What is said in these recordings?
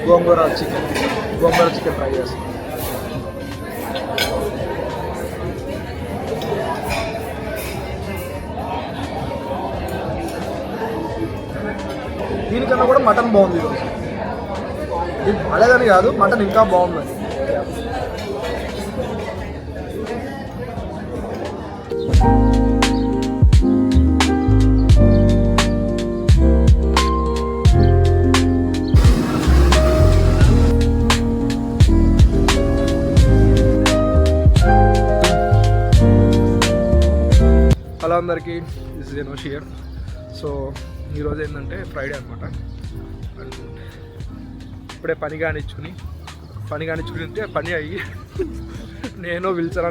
గోంగూర chicken try చేస్తాం. దీనికన్నా కూడా మటన్ బాగుంది ఈరోజు. ఇది బాగాలేదని కాదు, మటన్ ఇంకా బాగుంది. హలో అందరికీ, this is Enosh here. So ఈరోజు ఏంటంటే ఫ్రైడే అనమాట. అండ్ ఇప్పుడే పని కానిచ్చుకుని ఉంటే పని అయ్యి నేను విల్సన్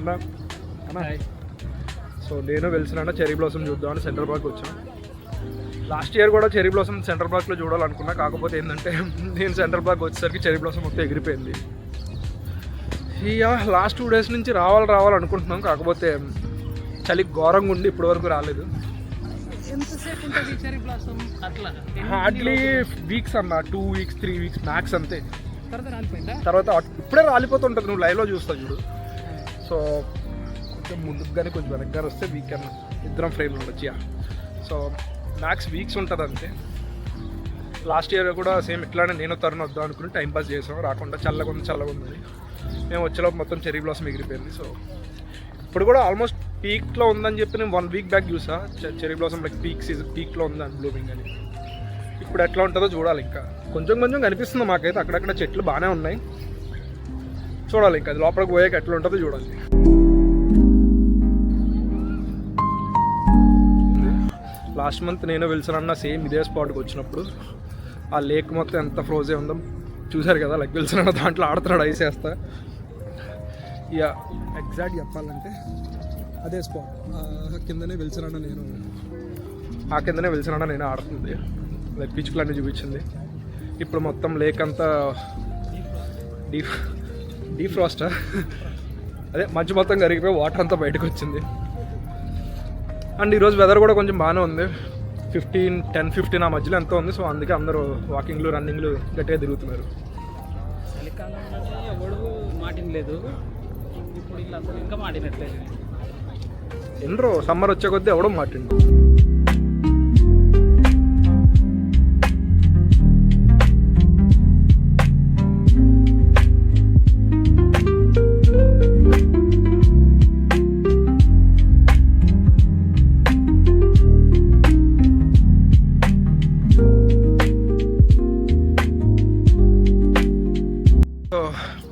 అన్న చెర్రీ బ్లాసమ్ చూద్దామని సెంట్రల్ పార్క్ వచ్చాను. లాస్ట్ ఇయర్ కూడా చెర్రీ బ్లాసమ్ సెంట్రల్ పార్క్లో చూడాలనుకున్నా. కాకపోతే ఏంటంటే నేను సెంట్రల్ పార్క్ వచ్చేసరికి చెర్రీ బ్లాసమ్ మొత్తం ఎగిరిపోయింది. ఇక లాస్ట్ 2 days నుంచి రావాలనుకుంటున్నాం. కాకపోతే చలి ఘోరంగా ఉండి ఇప్పటి వరకు రాలేదు. హార్డ్లీ వీక్స్ అన్న, 2 weeks 3 weeks మ్యాక్స్ అంతే. తర్వాత ఇప్పుడే రాలిపోతుంటుంది, నువ్వు లైవ్లో చూస్తావు చూడు. సో కొంచెం ముందుకు కానీ కొంచెం వెనక్గా వస్తే వీకెండ్ ఇద్దరం ఫ్రేమ్లో ఉండొచ్చు. సో మ్యాక్స్ వీక్స్ ఉంటుంది అంతే. లాస్ట్ ఇయర్ కూడా సేమ్ ఇట్లానే నేను తరుణ్ వద్దాం అనుకుని టైంపాస్ చేసాం. రాకుండా చల్లగా ఉంది. మేము వచ్చేలోపు మొత్తం చెర్రీ బ్లాసమ్ ఎగిరిపోయింది. సో ఇప్పుడు కూడా ఆల్మోస్ట్ పీక్లో ఉందని చెప్పి నేను 1 week బ్యాక్ చూసా. చెర్రీ బ్లాసమ్ లైక్ పీక్లో ఉందని బ్లూమింగ్ అని. ఇప్పుడు ఎట్లా ఉంటుందో చూడాలి. ఇంకా కొంచెం కనిపిస్తుంది మాకైతే. అక్కడక్కడ చెట్లు బాగానే ఉన్నాయి, చూడాలి. ఇంకా అది లోపలికి పోయాక ఎట్లా ఉంటుందో చూడాలి. లాస్ట్ మంత్ నేను విల్సన్ అన్న సేమ్ ఇదే స్పాట్కి వచ్చినప్పుడు ఆ లేక్ మొత్తం ఎంత ఫ్రోజే ఉందో చూశారు కదా. లైక్ విల్సన్ అన్న దాంట్లో ఆడుతున్నాడు ఐస్ వేస్తా. ఇక ఎగ్జాక్ట్ చెప్పాలంటే అదే స్పాట్ కిందనే విల్సన్ అన్న నేను ఆడుతుంది. లైక్ పిచ్చుకలన్నీ చూపించింది. ఇప్పుడు మొత్తం లేక్ అంతా డీఫ్రాస్ట్ అదే మంచు మొత్తం కరిగిపోయి వాటర్ అంతా బయటకు వచ్చింది. అండ్ ఈరోజు వెదర్ కూడా కొంచెం బాగానే ఉంది. 10-15 ఆ మధ్యలో ఎంతో ఉంది. సో అందుకే అందరూ వాకింగ్లు రన్నింగ్లు గట్టిగా తిరుగుతున్నారు. ఎండ్రో సమ్మర్ వచ్చే కొద్దీ ఎవడో మాటిండు.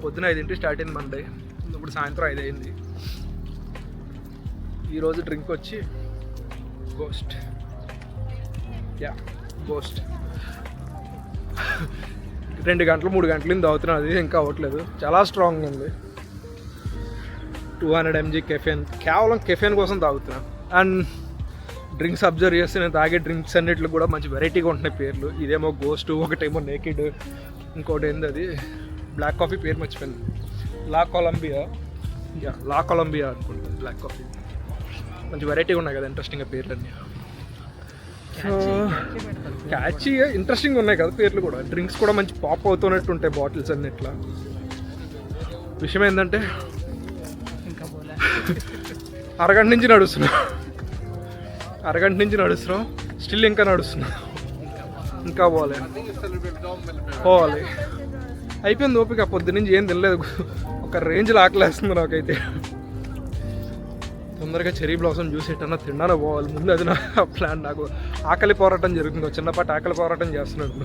పొద్దున 5 స్టార్ట్ అయింది మండే. ఇప్పుడు సాయంత్రం 5 అయింది. ఈరోజు డ్రింక్ వచ్చి గోస్ట్ 2 గంటలు 3 గంటలు తాగుతున్నా. అది ఇంకా అవ్వట్లేదు, చాలా స్ట్రాంగ్ ఉంది. 200 mg కెఫెన్, కేవలం కెఫెన్ కోసం తాగుతున్నా. అండ్ డ్రింక్స్ అబ్జర్వ్ చేస్తే నేను తాగే డ్రింక్స్ అన్నిట్లు కూడా మంచి వెరైటీగా ఉంటున్నాయి పేర్లు. ఇదేమో గోస్ట్, ఒకటేమో నేకిడ్, ఇంకోటి ఏంది అది బ్లాక్ కాఫీ పేరు మర్చిపోయింది. లా కొలంబియా అనుకుంటుంది బ్లాక్ కాఫీ. మంచి వెరైటీగా ఉన్నాయి కదా, ఇంట్రెస్టింగ్గా పేర్లు అన్నీ. క్యాచీగా ఇంట్రెస్టింగ్ ఉన్నాయి కదా పేర్లు కూడా. డ్రింక్స్ కూడా మంచి పాప్ అవుతున్నట్టు ఉంటాయి బాటిల్స్ అన్ని. ఇట్లా విషయం ఏంటంటే అరగంట నుంచి నడుస్తున్నాం స్టిల్ ఇంకా నడుస్తున్నాం. ఇంకా పోవాలి. అయిపోయింది ఓపిక. పొద్దునుంచి ఏం తినలేదు. ఒక రేంజ్లో ఆకలేస్తుంది నాకైతే. తొందరగా చెర్రీ బ్లాసమ్ చూసేటన్నా తిన్నాను పోవాలి ముందు. అది నా ప్లాన్. నాకు ఆకలి పోరాటం జరుగుతుంది, చిన్నపాటి ఆకలి పోరాటం చేస్తున్నాడు.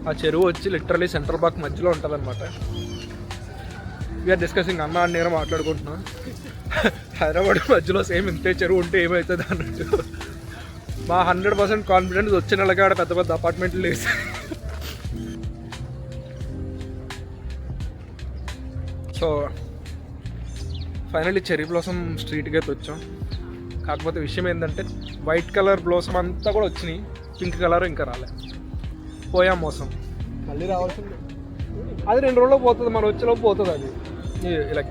ఆ చెరువు వచ్చి లిటరలీ సెంట్రల్ పార్క్ మధ్యలో ఉంటుంది అనమాట. వీఆర్ డిస్కసింగ్, అన్న నేను మాట్లాడుకుంటున్నా. హైదరాబాద్ మధ్యలో సేమ్ ఇంతే చెరువు ఉంటే ఏమవుతుంది అన్నట్టు. మా 100% కాన్ఫిడెన్స్ వచ్చిన నెలగా ఆడ పెద్ద పెద్ద అపార్ట్మెంట్లు లేసి. సో ఫైనల్లీ చెర్రీ బ్లాసమ్ స్ట్రీట్కి అయితే వచ్చాం. కాకపోతే విషయం ఏంటంటే వైట్ కలర్ బ్లాసమ్ అంతా కూడా వచ్చినాయి, పింక్ కలర్ ఇంకా రాలే. పోయాం మోసం. మళ్ళీ రావాల్సింది. అది 2 రోజుల్లో పోతుంది, మనం వచ్చేలోపు పోతుంది. అది ఇలా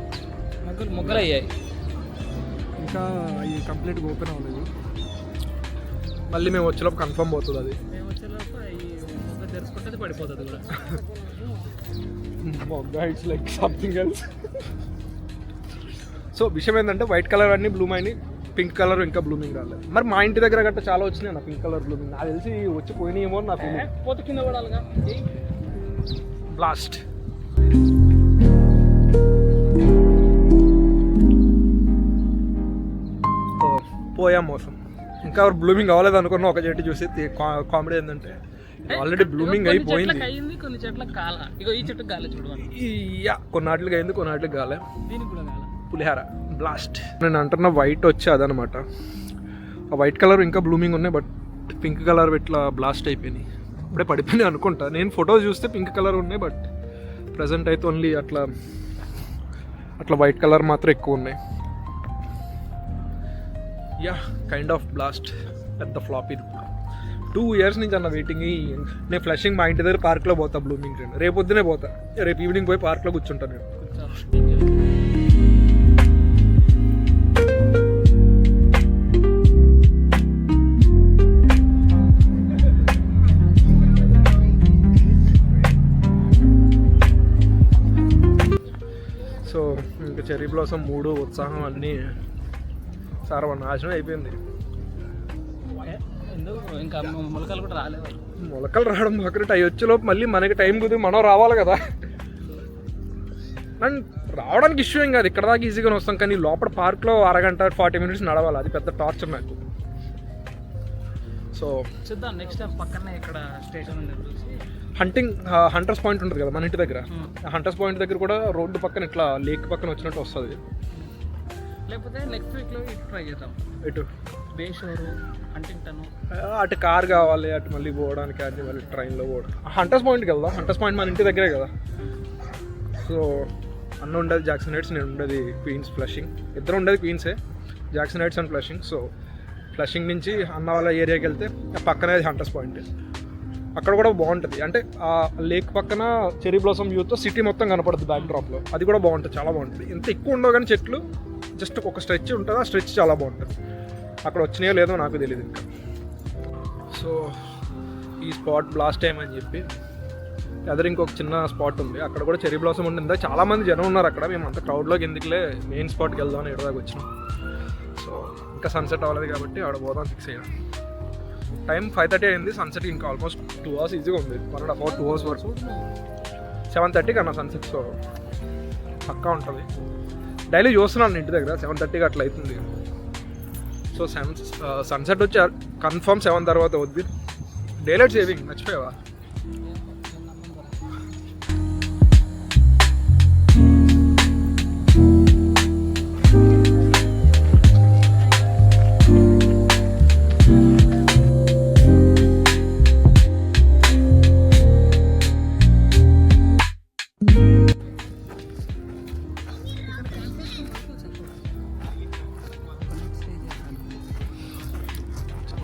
మొగ్గలు అయ్యాయి, ఇంకా అవి కంప్లీట్గా ఓపెన్ అవ్వలేదు. మళ్ళీ మేము వచ్చేలోపు కన్ఫర్మ్ పోతుంది అది. మేము వచ్చేలోపు ఈ మొగ్గ తెరుచుకుంటే పడిపోతుంది కూడా. మొగ్గ it's like something else. So విషయం ఏంటంటే వైట్ కలర్ అన్నీ బ్లూమ్ అయినాయి, పింక్ కలర్ ఇంకా బ్లూమింగ్ రాలేదు. మరి మా ఇంటి దగ్గర గట్ట చాలా వచ్చినాయి నా పింక్ కలర్ బ్లూమింగ్. నాకు తెలిసి వచ్చి పోయినాయేమో నా ఫీలింగ్. పోతే కింద పడాలిగా బ్లాస్ట్. పోయాం మోసం. ఇంకా బ్లూమింగ్ అవ్వలేదు అనుకున్న ఒక చెట్టు చూసి కామెడీ ఏంటంటే ఆల్రెడీ బ్లూమింగ్ అయిపోయింది. కొన్ని చెట్ల కాల, ఇగో ఈ చెట్టు గాలి చూడవాలి. కొన్నాటికి అయింది, కొన్నాటికి గాలే. దీనికి కూడా గాల. పులిహార బ్లాస్ట్. నేను అంటున్న వైట్ వచ్చి అదనమాట. ఆ వైట్ కలర్ ఇంకా బ్లూమింగ్ ఉన్నాయి, బట్ పింక్ కలర్ ఇట్లా బ్లాస్ట్ అయిపోయినాయి. ఇప్పుడే పడిపోయినాయి అనుకుంటా. నేను ఫోటో చూస్తే పింక్ కలర్ ఉన్నాయి, బట్ ప్రజెంట్ అయితే ఓన్లీ అట్లా వైట్ కలర్ మాత్రం ఎక్కువ ఉన్నాయి. Yeah kind of blast. పెద్ద ఫ్లాప్ ఇది. 2 years నుంచి అన్న వెయిటింగ్. నేను ఫ్లషింగ్ మా ఇంటి దగ్గర పార్క్లో పోతా బ్లూమింగ్ ట్రెండ్. రేపు పొద్దునే పోతా, రేపు ఈవినింగ్ పోయి పార్క్లో కూర్చుంటాను నేను. సో ఇంకా చెర్రీ బ్లాసమ్ 3 ఉత్సాహం అన్నీ సర్వనాశనం అయిపోయింది. ఇంకా మొలకలు కూడా రాలేదు. మొలకలు రావడం ఒకటి అవి వచ్చేలోపు మళ్ళీ మనకి టైం కుదిరి మనం రావాలి కదా. అండ్ రావడానికి ఇష్యూ ఏం కాదు, ఇక్కడ దాకా ఈజీగానే వస్తాం. కానీ లోపల పార్క్లో 1-40 minutes నడవాలి, అది పెద్ద టార్చర్ నాకు. సో చూద్దాం నెక్స్ట్ టైం. పక్కనే ఇక్కడ స్టేషన్ ఉంది, హంటర్స్ పాయింట్ ఉంటుంది కదా మన ఇంటి దగ్గర. హంటర్స్ పాయింట్ దగ్గర కూడా రోడ్డు పక్కన ఇట్లా లేక్ పక్కన వచ్చినట్టు వస్తుంది. లేకపోతే నెక్స్ట్ వీక్లో ట్రై చేద్దాం. ఎటు బేషోరు, హంటింగ్టన్. అటు కార్ కావాలి, అటు మళ్ళీ పోవడానికి, అది మళ్ళీ ట్రైన్లో పోవడం. హంటర్స్ పాయింట్కి వెళ్దాం. హంటర్స్ పాయింట్ మన ఇంటి దగ్గరే కదా. సో అన్న ఉండేది జాక్సన్ హైట్స్, నేను ఉండేది క్వీన్స్ ఫ్లషింగ్. ఇద్దరు ఉండేది క్వీన్సే, Jackson Heights and Flushing. So Flushing నుంచి అన్న వాళ్ళ ఏరియాకి వెళ్తే పక్కనే హంటర్స్ పాయింట్. అక్కడ కూడా బాగుంటుంది. అంటే ఆ లేక్ పక్కన చెర్రీ బ్లాసమ్ వ్యూతో సిటీ మొత్తం కనపడుతుంది బ్యాక్ డ్రాప్లో. అది కూడా బాగుంటుంది, చాలా బాగుంటుంది. ఎంత ఎక్కువ ఉండవు కానీ చెట్లు, జస్ట్ ఒక స్ట్రెచ్ ఉంటుంది. ఆ స్ట్రెచ్ చాలా బాగుంటుంది. అక్కడ వచ్చినాయో లేదో నాకు తెలియదు ఇంకా. సో ఈ స్పాట్ బ్లాస్ట్ టైం అని చెప్పి ఎదురు ఇంకొక చిన్న స్పాట్ ఉంది, అక్కడ కూడా చెర్రీ బ్లాసమ్ ఉండిందా. చాలామంది జనం ఉన్నారు అక్కడ. మేము అంత క్రౌడ్లోకి ఎందుకులే, మెయిన్ స్పాట్కి వెళ్దామని ఎడదాకా వచ్చినాం. సో ఇంకా సన్సెట్ అవ్వలేదు కాబట్టి ఆడ పోదాం ఫిక్స్ అయ్యాం. టైం 5:30 అయింది. సన్సెట్ ఇంకా ఆల్మోస్ట్ 2 hours ఈజీగా ఉంది. 1.5 hours 2 hours వరకు. 7:30 కన్నా సన్సెట్. సో పక్కా ఉంటుంది. డైలీ చూస్తున్నాను ఇంటి దగ్గర 7:30కి అట్లా అవుతుంది. సో సన్సెట్ వచ్చి కన్ఫర్మ్ 7 తర్వాత వద్ది. డేలైట్ సేవింగ్ మర్చిపోయావా?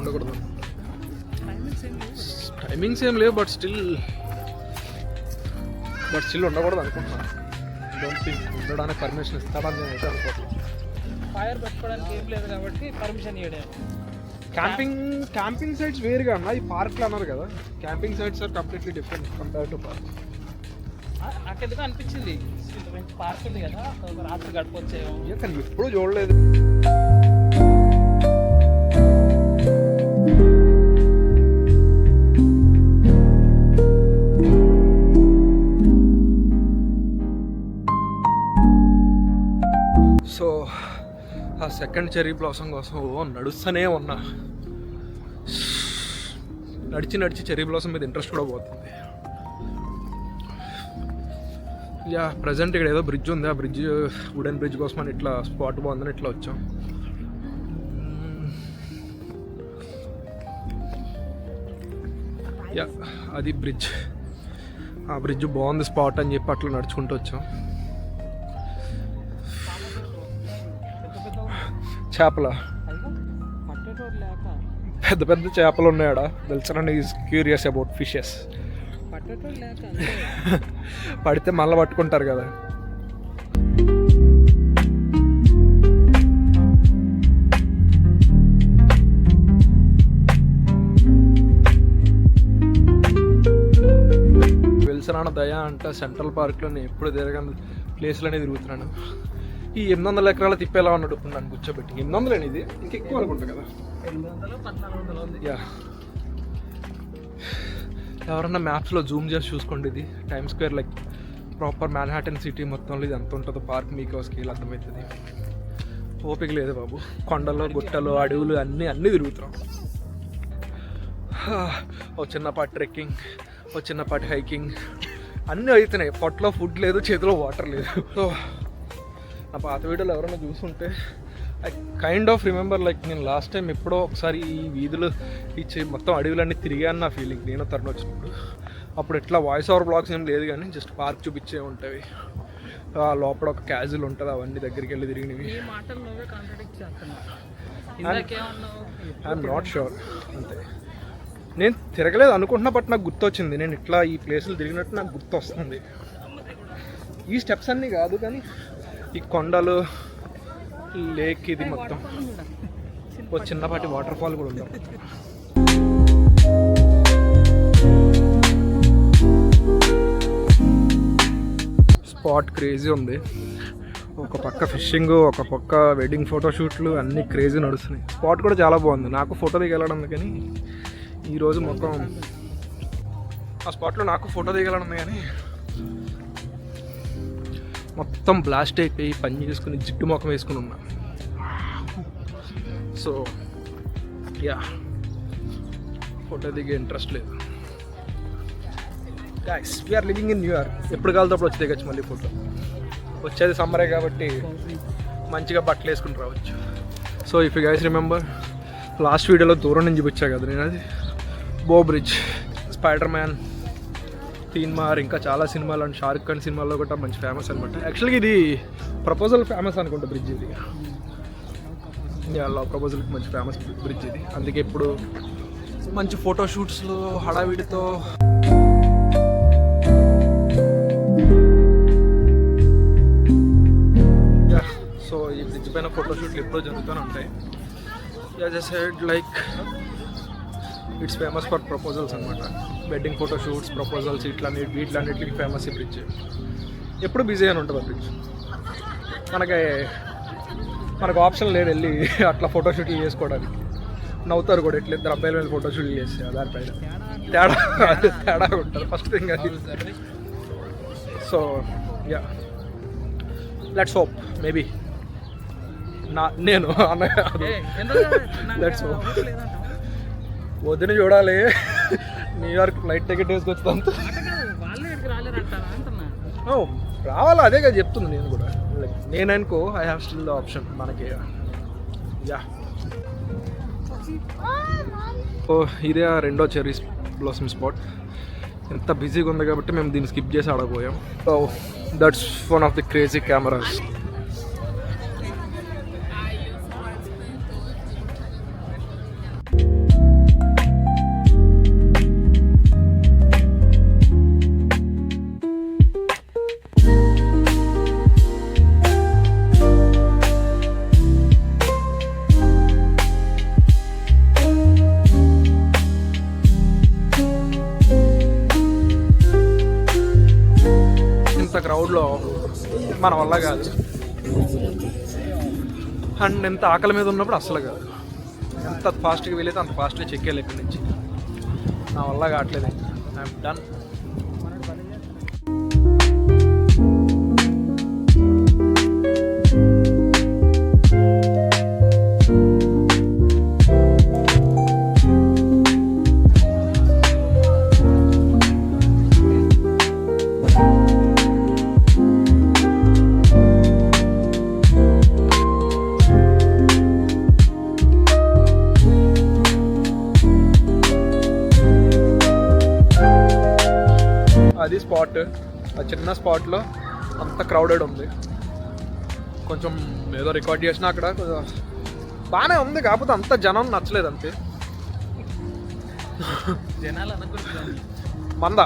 ఉండకూడదు. టైమింగ్స్ ఏం లేవు, బట్ స్టిల్ ఉండకూడదు అనుకుంటున్నాను. డోంట్ థింక్ ఉండడానికి పర్మిషన్ ఇస్తాడని నేను అయితే అనుకోవట్లేదు. ఫైర్ పెట్టుకోవడానికి ఏం లేదు కాబట్టి పర్మిషన్ ఇవ్వడం. క్యాంపింగ్ సైట్స్ వేరుగా అన్న. ఈ పార్క్లు అన్నారు కదా, camping sites are completely different compare to park. నాకెందుకు అనిపించింది పార్క్ ఉంది కదా, ఒక రాత్రి గడపొచ్చేమో. కానీ ఎప్పుడూ చూడలేదు. సో ఆ సెకండ్ చెర్రీ బ్లాసమ్ కోసం నడుస్తూనే ఉన్నా. నడిచి చెర్రీ బ్లాసమ్ మీద ఇంట్రెస్ట్ కూడా పోతుంది. యా ప్రజెంట్ ఇక్కడ ఏదో బ్రిడ్జ్ ఉంది, ఆ బ్రిడ్జ్ వుడెన్ బ్రిడ్జ్ కోసం అని ఇట్లా స్పాట్ బాగుందని ఇట్లా వచ్చాం. యా అది బ్రిడ్జ్. ఆ బ్రిడ్జ్ బాగుంది స్పాట్ అని చెప్పి అట్లా నడుచుకుంటూ వచ్చాం. చేపల పెద్ద పెద్ద చేపలు ఉన్నాయడా తెలుసా? Is curious about fishes. పడితే మళ్ళీ పట్టుకుంటారు కదా. నాన్న దయ అంట సెంట్రల్ పార్క్లో నేను ఎప్పుడు తిరగని ప్లేస్లోనే తిరుగుతున్నాను. ఈ 800 ఎకరాల తిప్పేలా ఉన్నాడు నన్ను కూర్చోబెట్టి. 800 ఇది ఇంకెక్కువ అనుకుంటా కదా. 800-1400 ఉంది. యా, ఎవరన్నా మ్యాప్స్లో జూమ్ చేసి చూసుకోండి. ఇది time square like proper Manhattan city మొత్తంలో ఇది ఎంత ఉంటుందో పార్క్ మీకు స్కేల్ అర్థమవుతుంది. ఓపిక లేదు బాబు, కొండలు గుట్టలు అడవులు అన్నీ తిరుగుతున్నాం. ఓ చిన్నపాటి ట్రెక్కింగ్, ఓ చిన్నపాటి హైకింగ్ అన్నీ అవుతున్నాయి. పొట్టలో ఫుడ్ లేదు, చేతిలో వాటర్ లేదు. సో నా పాత వీడియోలు ఎవరైనా చూసుంటే I kind of remember like నేను లాస్ట్ టైం ఎప్పుడో ఒకసారి ఈ వీధులు ఇచ్చి మొత్తం అడవులన్నీ తిరిగాను నా ఫీలింగ్. నేను తరుణ వచ్చినప్పుడు అప్పుడు ఎట్లా వాయిస్ ఓవర్ బ్లాగ్స్ ఏం లేదు కానీ జస్ట్ పార్క్ చూపించే ఉంటాయి. లోపల ఒక క్యాజువల్ ఉంటుంది, అవన్నీ దగ్గరికి వెళ్ళి తిరిగినవి. ఐఎమ్ నాట్ షూర్ అంతే. నేను తిరగలేదు అనుకుంటున్నా, బట్ నాకు గుర్తొచ్చింది. నేను ఇట్లా ఈ ప్లేసులు తిరిగినట్టు నాకు గుర్తు వస్తుంది. ఈ స్టెప్స్ అన్నీ కాదు కానీ ఈ కొండలు, లేక్, ఇది మొత్తం ఓ చిన్నపాటి వాటర్ ఫాల్ కూడా ఉంది. స్పాట్ క్రేజీ ఉంది. ఒక పక్క ఫిషింగ్, ఒక పక్క వెడ్డింగ్ ఫోటోషూట్లు అన్నీ క్రేజీ నడుస్తున్నాయి. స్పాట్ కూడా చాలా బాగుంది. నాకు ఫోటో దిగలడం కానీ ఈరోజు మొత్తం ఆ స్పాట్లో నాకు ఫోటో దిగలడం కానీ మొత్తం బ్లాస్ట్ అయిపోయి పని చేసుకుని జిడ్డు మొఖం వేసుకుని ఉన్నా. సో యా, ఫోటో దిగే ఇంట్రెస్ట్ లేదు. Guys, we're living in New York. ఎప్పుడు కావాలో అప్పుడు వచ్చి దిగచ్చు మళ్ళీ ఫోటో. వచ్చేది సమ్మరే కాబట్టి మంచిగా బట్టలు వేసుకుని రావచ్చు. So if you guys remember, last వీడియోలో దూరం నుంచి వచ్చా కదా నేను, అది బో బ్రిడ్జ్. స్పైడర్ మ్యాన్, తీన్మార్, ఇంకా చాలా సినిమాలు అండ్ షారుఖ్ ఖాన్ సినిమాల్లో కూడా మంచి ఫేమస్ అనమాట. యాక్చువల్గా ఇది ప్రపోజల్ ఫేమస్ అనుకుంటా బ్రిడ్జ్ ఇది. లవ్ ప్రపోజల్కి మంచి ఫేమస్ బ్రిడ్జ్ ఇది. అందుకే ఇప్పుడు మంచి ఫోటోషూట్స్లో హడావిడితో సో ఈ బ్రిడ్జ్ పైన ఫోటోషూట్లు ఎప్పుడో జరుగుతూనే ఉంటాయి. As I said like it's famous for proposals అనమాట. వెడ్డింగ్ ఫోటోషూట్స్, ప్రపోజల్స్ వీటిలన్నిటికి ఫేమస్ ఈ బ్రిడ్జ్. ఎప్పుడు బిజీ అని ఉంటుంది ఆ బ్రిడ్జ్. మనకు ఆప్షన్ లేదు వెళ్ళి అట్లా ఫోటోషూట్లు చేసుకోవడానికి. నవ్వుతారు కూడా ఎట్లా ఇద్దరు అబ్బాయిల మీద ఫోటోషూట్లు చేస్తే దానిపైన తేడా ఉంటుంది ఫస్ట్ థింగ్ అది. So yeah, let's hope maybe నేను లెట్స్ హోప్. వదిన చూడాలి, న్యూయార్క్ ఫ్లైట్ టికెట్ వేసుకొచ్చుతాను. రావాలా, అదే కదా చెప్తుంది నేను కూడా. నేను అనుకో I have still the option మనకి. యా, ఓ ఇదే రెండో చెర్రీ బ్లాసమ్ స్పాట్. ఎంత బిజీగా ఉంది కాబట్టి మేము దీన్ని స్కిప్ చేసి ఆడపోయాం. So that's one of the crazy cameras. క్రౌడ్లో మన వల్ల కాదు, అండ్ ఎంత ఆకలి మీద ఉన్నప్పుడు అసలు కాదు. ఎంత ఫాస్ట్గా వెళ్ళైతే అంత ఫాస్ట్గా చెక్కేయాలి ఇక్కడి నుంచి. నా వల్ల కావట్లేదు, ఐఎమ్ డన్. అది స్పాట్, ఆ చిన్న స్పాట్లో అంత క్రౌడెడ్ ఉంది. కొంచెం ఏదో రికార్డ్ చేసినా అక్కడ బాగానే ఉంది, కాకపోతే అంత జనం నచ్చలేదు అంతే. జనాలు మంద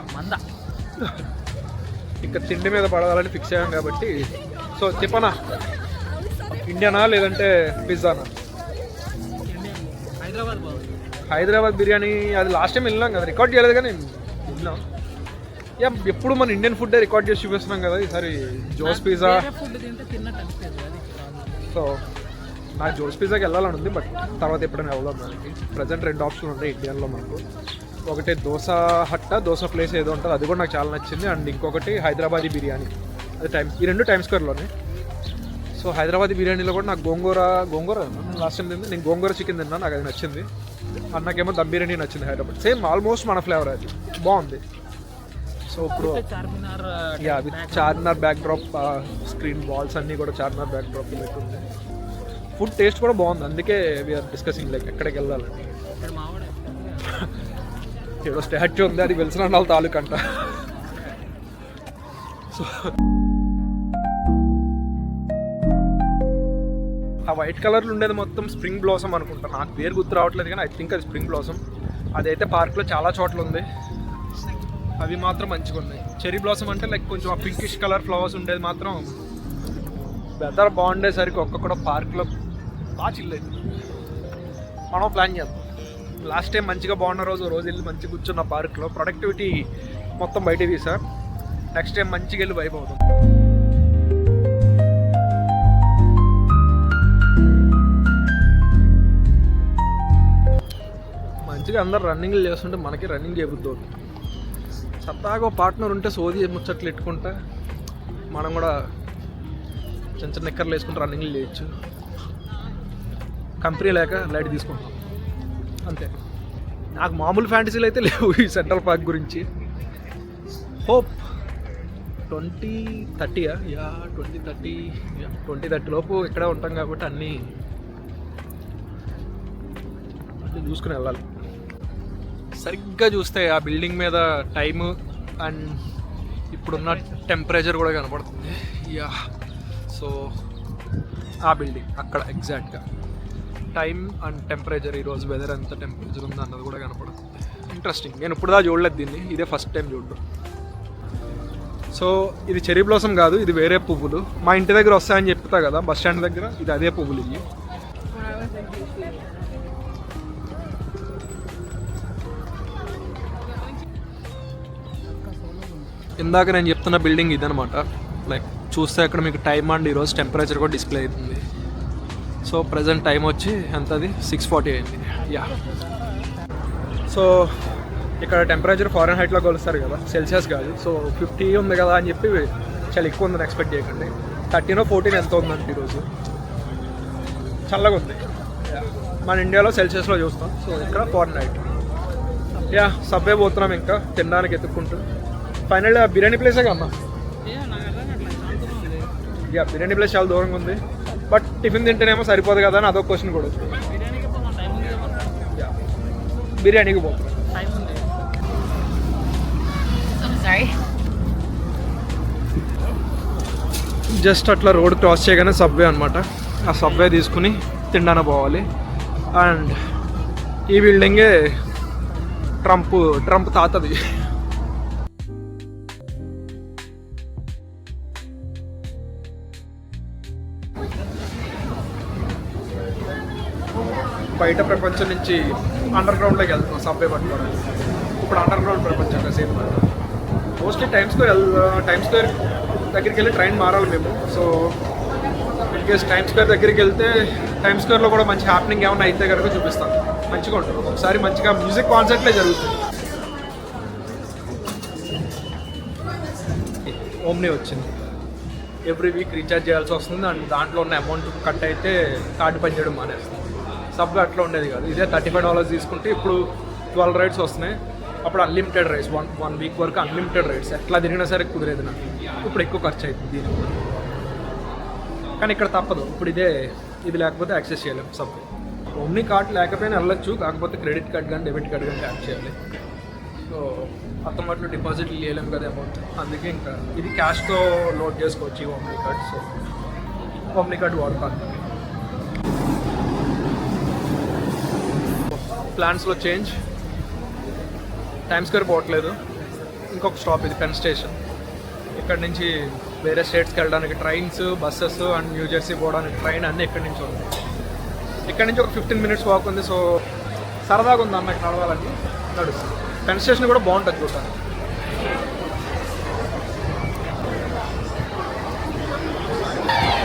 ఇంకా తిండి మీద పడాలని ఫిక్స్ అయ్యాం కాబట్టి. సో చెప్పనా, ఇండియానా లేదంటే పిజ్జానా? హైదరాబాద్ బిర్యానీ. అది లాస్ట్ టైం వెళ్ళినాం కదా, రికార్డ్ చేయలేదు కానీ వెళ్ళినాం. యా ఎప్పుడు మన ఇండియన్ ఫుడ్ రికార్డ్ చేసి చూపిస్తున్నాం కదా, ఈసారి జోస్ పిజ్జా. ఫుడ్ తింటే తిన్నట్టు అనిపించదు అది. సో నాకు జోస్ పిజ్జాకి వెళ్ళాలని ఉంది, బట్ తర్వాత ఎప్పుడైనా వెళ్ళాలి. మనకి ప్రజెంట్ 2 ఆప్షన్లు ఉంటాయి ఇండియన్లో మనకు. ఒకటి దోశ హట్ట, దోశ ప్లేస్ ఏదో ఉంటుంది, అది కూడా నాకు చాలా నచ్చింది. అండ్ ఇంకొకటి హైదరాబాదీ బిర్యానీ, అది ఈ 2 టైమ్ స్క్వేర్లోనే. సో హైదరాబాదీ బిర్యానీలో కూడా నాకు గోంగూర లాస్ట్ టైం తింది, నేను గోంగూర చికెన్ తిన్నాను, నాకు అది నచ్చింది. అన్నకేమో దమ్ బిర్యానీ నచ్చింది హైదరాబాద్. సేమ్ ఆల్మోస్ట్ మన ఫ్లేవర్, అది బాగుంది. సో ఇప్పుడు yeah with Charminar backdrop, screen walls అన్నీ కూడా చార్మినార్ బ్యాక్ డ్రాప్ పెట్టుంది. ఫుడ్ టేస్ట్ కూడా బాగుంది, అందుకే వీఆర్ డిస్కసింగ్ లైక్ ఎక్కడికి వెళ్ళాలని. ఏదో స్టాచ్యూ ఉంది, అది వెలిసినాళ్ళ తాలూకు అంట. సో ఆ వైట్ కలర్లో ఉండేది మొత్తం స్ప్రింగ్ బ్లాసమ్ అనుకుంటా, నాకు పేరు గుర్తు రావట్లేదు కానీ ఐ థింక్ అది స్ప్రింగ్ బ్లాసమ్. అదైతే పార్క్లో చాలా చోట్ల ఉంది, అవి మాత్రం మంచిగా ఉన్నాయి. చెరీ బ్లాసమ్ అంటే లైక్ కొంచెం ఆ పింకిష్ కలర్ ఫ్లవర్స్ ఉండేది మాత్రం వెదర్ బాగుండేసరికి ఒక్కొక్క పార్క్లో బాగా చిల్లైంది. మనం ప్లాన్ చేద్దాం. లాస్ట్ టైం మంచిగా బాగున్న రోజు వెళ్ళి మంచిగా కూర్చున్న పార్క్లో ప్రొడక్టివిటీ మొత్తం బయట తీసా. నెక్స్ట్ టైం మంచిగా వెళ్ళి వైబ్ అవుతాం. మంచిగా అందరు రన్నింగ్లు చేస్తుంటే మనకి రన్నింగ్ చేయబుద్దు. సరదాగా పార్ట్నర్ ఉంటే సోది ముచ్చట్లు ఎట్టుకుంటా మనం కూడా చిన్న చిన్న నిక్కర్లు వేసుకుంటే రన్నింగ్లు చేయొచ్చు. కంపెనీ లేక లైట్ తీసుకుంటాం అంతే. నాకు మామూలు ఫ్యాంటసీలు అయితే లేవు ఈ సెంట్రల్ పార్క్ గురించి. హోప్ 2030 యా 2030 లోపు ఇక్కడే ఉంటాం కాబట్టి అన్నీ చూసుకుని వెళ్ళాలి. సరిగ్గా చూస్తే ఆ బిల్డింగ్ మీద టైము అండ్ ఇప్పుడున్న టెంపరేచర్ కూడా కనపడుతుంది. యా సో ఆ బిల్డింగ్ అక్కడ ఎగ్జాక్ట్గా టైం అండ్ టెంపరేచర్, ఈరోజు వెదర్ ఎంత టెంపరేచర్ ఉంది అన్నది కూడా కనపడుతుంది. ఇంట్రెస్టింగ్, నేను ఇప్పుడు చూడలేదు దీన్ని, ఇదే ఫస్ట్ టైం చూడడం. సో ఇది చెరీ బ్లాసమ్ కాదు, ఇది వేరే పువ్వులు. మా ఇంటి దగ్గర వస్తాయని చెప్తా కదా బస్ స్టాండ్ దగ్గర, ఇది అదే పువ్వులు. ఇవి ఇందాక నేను చెప్తున్న బిల్డింగ్ ఇదనమాట. లైక్ చూస్తే అక్కడ మీకు టైం అండ్ ఈరోజు టెంపరేచర్ కూడా డిస్ప్లే అవుతుంది. సో ప్రజెంట్ టైం వచ్చి ఎంతది 6:40 అయింది. యా సో ఇక్కడ టెంపరేచర్ ఫారెన్ హైట్లో కొలుస్తారు కదా, సెల్సియస్ కాదు. సో 50 ఉంది కదా అని చెప్పి చాలా ఎక్కువ ఉందని ఎక్స్పెక్ట్ చేయకండి. 13 or 14 ఎంత ఉందంటే ఈరోజు చల్లగా ఉంది. మన ఇండియాలో సెల్సియస్లో చూస్తాం, సో ఇక్కడ ఫారెన్ హైట్. యా సబ్వే పోతున్నాం ఇంకా తినడానికి ఎత్తుక్కుంటూ. ఫైనల్ బిర్యానీ ప్లేసే కమ్మా. యా బిర్యానీ ప్లేస్ చాలా దూరంగా ఉంది, బట్ టిఫిన్ తింటేనేమో సరిపోదు కదా అని అదొక క్వశ్చన్ కూడా వస్తుంది. బిర్యానీకి పోతున్నాం. జస్ట్ అట్లా రోడ్ క్రాస్ చేయగానే సబ్వే అనమాట. ఆ సబ్వే తీసుకుని తిండాన పోవాలి. అండ్ ఈ బిల్డింగే ట్రంప్ తాతది. బయట ప్రపంచం నుంచి అండర్ గ్రౌండ్లోకి వెళ్తున్నాం సబ్వే పట్టుకోవడానికి. ఇప్పుడు అండర్ గ్రౌండ్ ప్రపంచంగా సేమ్ మోస్ట్లీ టైమ్ స్క్వేర్ దగ్గరికి వెళ్ళి ట్రైన్ మారాలి మేము. సో ఇన్కేస్ టైమ్ స్క్వేర్ దగ్గరికి వెళ్తే టైమ్ స్క్వేర్లో కూడా మంచి హ్యాపెనింగ్ ఏమైనా అయితే కనుక చూపిస్తాం, మంచిగా ఉంటుంది. ఒకసారి మంచిగా మ్యూజిక్ కాన్సర్ట్లే జరుగుతుంది. ఓమ్ని వచ్చింది, ఎవ్రీ వీక్ రీఛార్జ్ చేయాల్సి వస్తుంది. అండ్ దాంట్లో ఉన్న అమౌంట్ కట్ అయితే కార్డు పనిచేయడం మానేస్తుంది. సబ్వే అట్లా ఉండేది కాదు, ఇదే $35 తీసుకుంటే ఇప్పుడు 12 రైడ్స్ వస్తున్నాయి. అప్పుడు అన్లిమిటెడ్ రైడ్స్, వన్ వీక్ వరకు అన్లిమిటెడ్ రైడ్స్. ఎట్లా తిరిగినా సరే కుదిరేది నాకు. ఇప్పుడు ఎక్కువ ఖర్చు అవుతుంది దీనికి, కానీ ఇక్కడ తప్పదు. ఇప్పుడు ఇది లేకపోతే యాక్సెస్ చేయలేము సబ్వే. ఓమ్ని కార్డ్ లేకపోయినా వెళ్ళొచ్చు, కాకపోతే క్రెడిట్ కార్డ్ కానీ డెబిట్ కార్డ్ కానీ యాడ్ చేయాలి. సో అత్తమాటలో డిపాజిట్లు చేయలేము కదా అమౌంట్, అందుకే ఇంకా ఇది క్యాష్తో లోడ్ చేసుకోవచ్చు ఈ omni card. So omni card వాడతాను. ప్లాన్స్లో చేంజ్, టైమ్ స్క్వేర్ పోవట్లేదు. ఇంకొక స్టాప్ ఇది పెన్ స్టేషన్. ఇక్కడ నుంచి వేరే స్టేట్స్కి వెళ్ళడానికి trains, buses and new Jersey పోవడానికి ట్రైన్ అన్నీ ఇక్కడి నుంచి ఉంది. ఇక్కడ నుంచి ఒక 15 minutes వాక్ ఉంది. సో సరదాగా ఉంది అన్నట్టు నడవాలని నడుస్తుంది. పెన్ స్టేషన్ కూడా బాగుంటుంది చూడటానికి.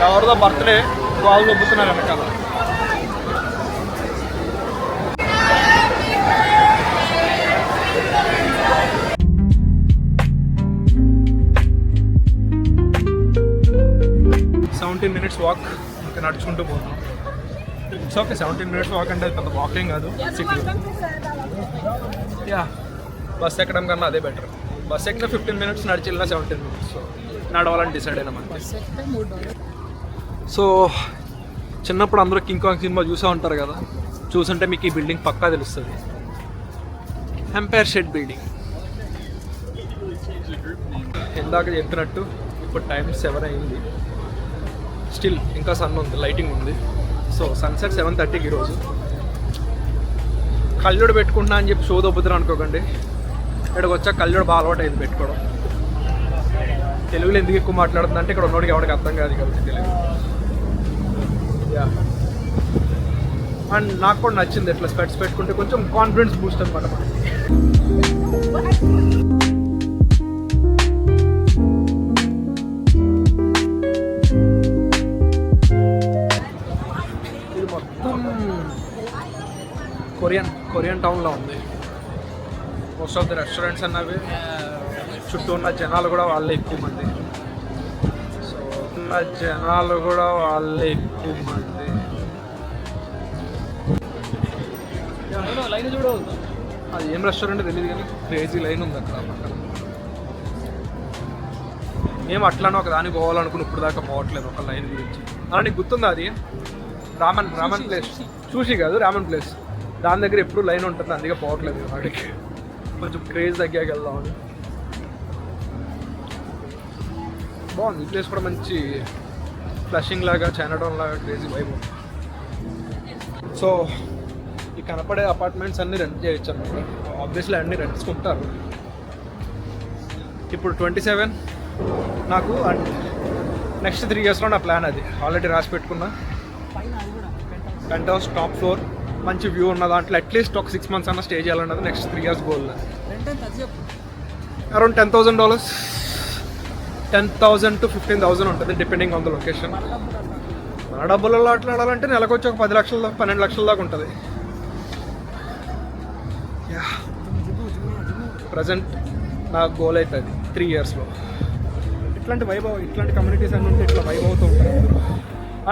ఎవరిదో బర్త్డే వాళ్ళు దొబ్బుతున్నారు వెనకాల. minutes వాక్, ఇంకా నడుచుకుంటూ పోతాం. ఇట్స్ ఓకే, 17 minutes వాక్ అంటే పెద్ద వాకింగ్ కాదు. యా, బస్ ఎక్కడం కన్నా అదే బెటర్. బస్ ఎక్కిన 15 minutes, నడిచి వెళ్ళిన 17 minutes. సో నడవాలని డిసైడ్ అయినా మనకి. సో చిన్నప్పుడు అందరూ కింగ్ కాంగ్ సినిమా చూసే ఉంటారు కదా, చూసుంటే మీకు ఈ బిల్డింగ్ పక్కా తెలుస్తుంది. Empire State building. ఇందాక చెప్పినట్టు ఇప్పుడు టైం 7 అయింది. స్టిల్ ఇంకా సన్ ఉంది, లైటింగ్ ఉంది. సో సన్సెట్ 7:30కి ఈరోజు. కళ్ళజోడు పెట్టుకుంటున్నా అని చెప్పి షో దొబ్బుతున్నా అనుకోకండి. ఇక్కడికి వచ్చా కళ్ళజోడు బాగా అలవాటు అయింది పెట్టుకోవడం. తెలుగులో ఎందుకు ఎక్కువ మాట్లాడుతుంది అంటే ఇక్కడ ఉన్నోడికి ఎవరికి అర్థం కాదు కాబట్టి తెలుగు. యా, అండ్ నాకు కూడా నచ్చింది ఇట్లా స్పెట్స్ పెట్టుకుంటే కొంచెం కాన్ఫిడెన్స్ బూస్ట్ అనమాట మనకి. ఇది మొత్తం కొరియన్ టౌన్లో ఉంది. మోస్ట్ ఆఫ్ ది రెస్టారెంట్స్ అన్నవి, చుట్టూ ఉన్న జనాలు కూడా వాళ్ళే ఎక్కువ మంది. సో ఉన్న జనాలు కూడా వాళ్ళే ఎక్కువ మంది. లైన్ చూడు, అది ఏం రెస్టారెంట్ తెలియదు కానీ క్రేజీ లైన్ ఉంది అక్కడ పక్కన. మేము అట్లానే ఒక దానికి పోవాలనుకుని ఇప్పుడు దాకా పోవట్లేదు ఒక లైన్ గురించి. అలా నీకు గుర్తుందా అది? రామన్ ప్లేస్, చూసి కాదు రామన్ ప్లేస్, దాని దగ్గర ఎప్పుడు లైన్ ఉంటుంది, అందుకే పోవట్లేదు వాడికి. కొంచెం క్రేజ్ తగ్గాక వెళ్దామని. బాగుంది ఈ ప్లేస్ కూడా, మంచి ఫ్లషింగ్ లాగా, చైనాటౌన్ లాగా క్రేజీ వైబ్ ఉంది. సో ఈ కనపడే అపార్ట్మెంట్స్ అన్నీ రెంట్ చేయొచ్చు అనమాట. ఆబ్వియస్లీ అన్నీ రెంట్స్కుంటారు. ఇప్పుడు 27 నాకు, అండ్ నెక్స్ట్ 3 yearsలో నా ప్లాన్ అది ఆల్రెడీ రాసి పెట్టుకున్నా. పెంట్ హౌస్ టాప్ ఫ్లోర్, మంచి వ్యూ ఉన్న దాంట్లో అట్లీస్ట్ ఒక 6 months అన్న స్టే చేయాలన్నది next 3 years goal. Around $10,000, 10,000 to 15,000 ఉంటుంది డిపెండింగ్ ఆన్ ద లొకేషన్. మన డబ్బులలో ఆటలాడాలంటే నెలకు వచ్చి ఒక 10 లక్షల దాకా, 12 లక్షల దాకా ఉంటుంది. ప్రజెంట్ నా గోల్ అవుతుంది 3 yearsలో. ఇట్లాంటి వైభవ్, ఇట్లాంటి కమ్యూనిటీస్ అన్నీ ఉంటే ఇట్లా వైభవ్ అవుతూ ఉంటారు అందరూ.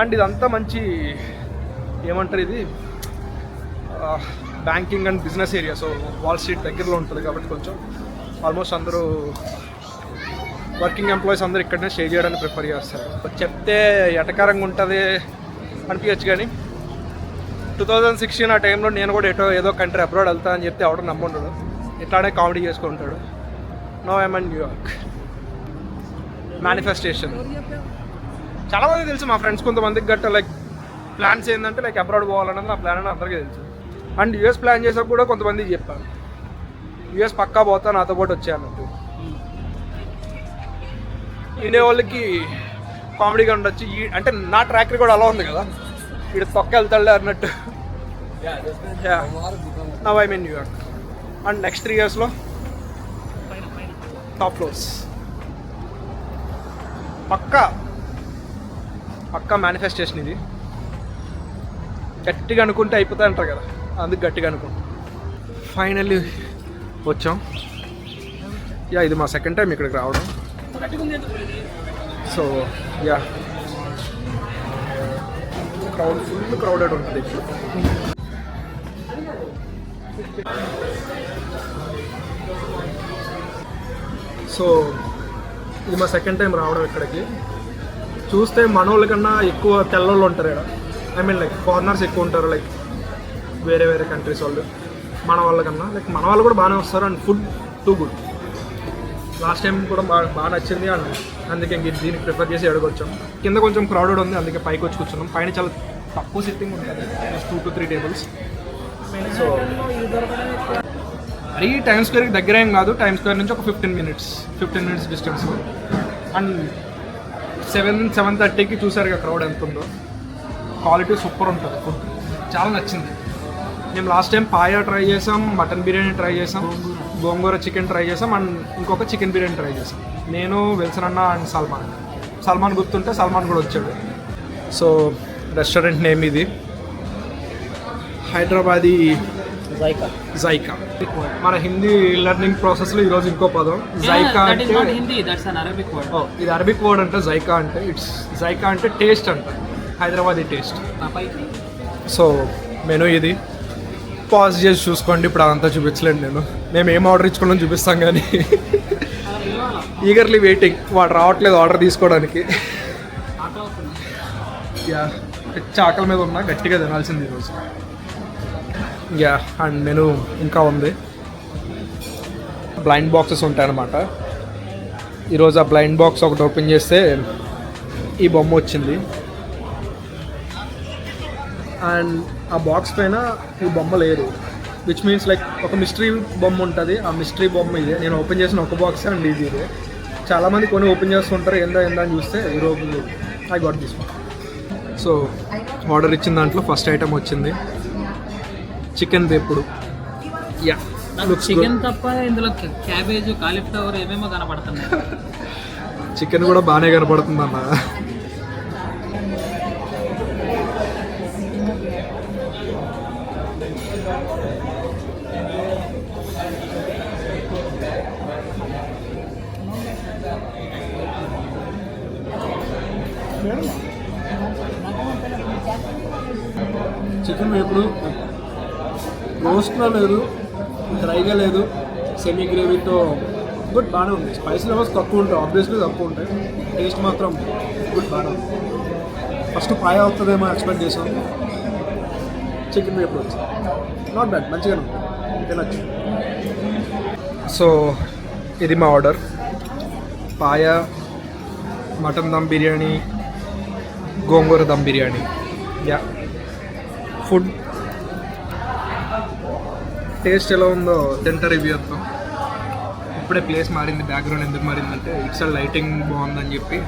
అండ్ ఇదంతా మంచి ఏమంటారు, ఇది banking and business area. So wall street దగ్గరలో ఉంటుంది కాబట్టి కొంచెం ఆల్మోస్ట్ అందరూ వర్కింగ్ ఎంప్లాయీస్ అందరూ ఇక్కడనే స్టే చేయడానికి ప్రిఫర్ చేస్తారు. చెప్తే ఎటకారంగా ఉంటుంది అనిపించచ్చు కానీ 2016 ఆ టైంలో నేను కూడా ఏదో కంట్రీ అబ్రాడ్ వెళ్తా అని చెప్తే ఎవడో నమ్ముండడు, ఇట్లానే కామెడీ చేసుకుంటాడు. No I'm in New York. Manifestation చాలామంది తెలుసు, మా ఫ్రెండ్స్ కొంతమందికి గట్ట లైక్ ప్లాన్స్ ఏంటంటే లైక్ అబ్రాడ్ పోవాలన్నది నా ప్లాన్ అని అందరికీ తెలుసు. అండ్ యూఎస్ ప్లాన్ చేసాక కూడా కొంతమందికి చెప్పాను, యూఎస్ పక్కా పోతా నాతో పాటు వచ్చాయన్నట్టు. వినే వాళ్ళకి కామెడీగా ఉండొచ్చు, అంటే నా ట్రాక్ రికార్డ్ అలా ఉంది కదా, వీడు తొక్క వెళ్తాడులే అన్నట్టు. Now I mean New York. And next 3 yearsలో టాప్ ఫ్లోర్స్ పక్కా మేనిఫెస్టేషన్. ఇది గట్టిగా అనుకుంటే అయిపోతా అంటారు కదా, అందుకు గట్టిగా అనుకుంటాం. ఫైనల్లీ వచ్చాం. యా, ఇది మా సెకండ్ టైం ఇక్కడికి రావడం. సో యా, ఫుల్ క్రౌడెడ్ ఉంటుంది ఇప్పుడు. సో ఇది మా సెకండ్ టైం రావడం ఇక్కడికి. చూస్తే మనోళ్ళ కన్నా ఎక్కువ తెల్లోళ్ళు ఉంటారు ఇక్కడ. ఐ మీన్ లైక్ ఫారినర్స్ ఎక్కువ ఉంటారు, లైక్ వేరే కంట్రీస్ వాళ్ళు. మన వాళ్ళకన్నా లైక్ మన వాళ్ళు కూడా బాగానే వస్తారు. And food too good. Last time కూడా బాగా నచ్చింది. అండ్ అందుకే దీనికి ప్రిఫర్ చేసి అడగొచ్చాం. కింద కొంచెం క్రౌడెడ్ ఉంది, అందుకే పైకి వచ్చి కూర్చున్నాం. పైన చాలా తక్కువ సిట్టింగ్ ఉంటుంది, 2 to 3 tables. సో మరీ టైమ్ స్క్వేర్కి దగ్గర ఏం కాదు, టైమ్ స్క్వేర్ నుంచి ఒక 15 minutes డిస్టెన్స్. అండ్ 7:30కి చూసారు కదా క్రౌడ్ ఎంత ఉందో. క్వాలిటీ సూపర్ ఉంటుంది, ఫుడ్ చాలా నచ్చింది. మేము లాస్ట్ టైం పాయా ట్రై చేసాం, మటన్ బిర్యానీ ట్రై చేసాం, గోంగూర చికెన్ ట్రై చేసాం, అండ్ ఇంకొక చికెన్ బిర్యానీ ట్రై చేసాం. నేను, విల్సన్ అన్న అండ్ సల్మాన్ గుర్తుంటే సల్మాన్ కూడా వచ్చాడు. సో రెస్టారెంట్ నేమ్ ఇది హైదరాబాదీ జైకా. మన హిందీ లెర్నింగ్ ప్రాసెస్లో ఈరోజు ఇంకో పదం జైకా అంటే ఇది అరబిక్ వర్డ్ అంటే జైకా అంటే జైకా అంటే టేస్ట్ అంట, హైదరాబాదీ టేస్ట్. సో మెనూ ఇది పాజ్ చేసి చూసుకోండి. ఇప్పుడు అదంతా చూపించలేండి, మేము ఏం ఆర్డర్ ఇచ్చుకోవడం చూపిస్తాం కానీ ఈగర్లీ వెయిటింగ్, వాడు రావట్లేదు ఆర్డర్ తీసుకోవడానికి. యా ఆకలి మీద ఉన్నా, గట్టిగా తినాల్సింది ఈరోజు. యా అండ్ మెనూ ఇంకా ఉంది. బ్లైండ్ బాక్సెస్ ఉంటాయన్నమాట. ఈరోజు ఆ బ్లైండ్ బాక్స్ ఒకటి ఓపెన్ చేస్తే ఈ బొమ్మ వచ్చింది. అండ్ ఆ బాక్స్ పైన ఈ బొమ్మ లేదు, విచ్ మీన్స్ లైక్ ఒక మిస్టరీ బొమ్మ ఉంటుంది. ఆ మిస్టరీ బొమ్మ ఇదే. నేను ఓపెన్ చేసిన ఒక బాక్స్ అండ్ ఇది ఇదే. చాలామంది కొన్ని ఓపెన్ చేస్తుంటారు, ఏందా అని చూస్తే ఈరోజు I got this one. So order ఇచ్చిన దాంట్లో ఫస్ట్ ఐటమ్ వచ్చింది చికెన్ వేపుడు. యా చికెన్ తప్ప ఇందులో క్యాబేజ్, కాలీఫ్లవర్ ఏమేమో కనపడుతున్నాయి. చికెన్ కూడా బాగానే కనపడుతుంది అన్న. చికెన్ వేపుడు రోస్ట్గా లేదు, డ్రైగా లేదు, సెమీ గ్రేవీతో గుడ్ బాగానే ఉంది. స్పైసీ లెవెల్స్ తక్కువ ఉంటాయి, ఆబ్వియస్లీ తక్కువ ఉంటాయి. టేస్ట్ మాత్రం గుడ్ బాగానే ఉంది. ఫస్ట్ పాయ అవుతుందేమో ఎక్స్పెక్ట్ చేసాం. చికెన్ వేపుడు వచ్చి నాట్ బ్యాడ్, మంచిగానే ఉంది, తినచ్చు. సో ఇది మా order. Paya, mutton dum biryani, gongura dum biryani. Yeah food taste ఎలా ఉందో తింటా రివ్యూ చేద్దాం. ఇప్పుడే ప్లేస్ మారింది. బ్యాక్గ్రౌండ్ ఎందుకు మారిందంటే ఇట్స్ లైటింగ్ బాగుందని చెప్పి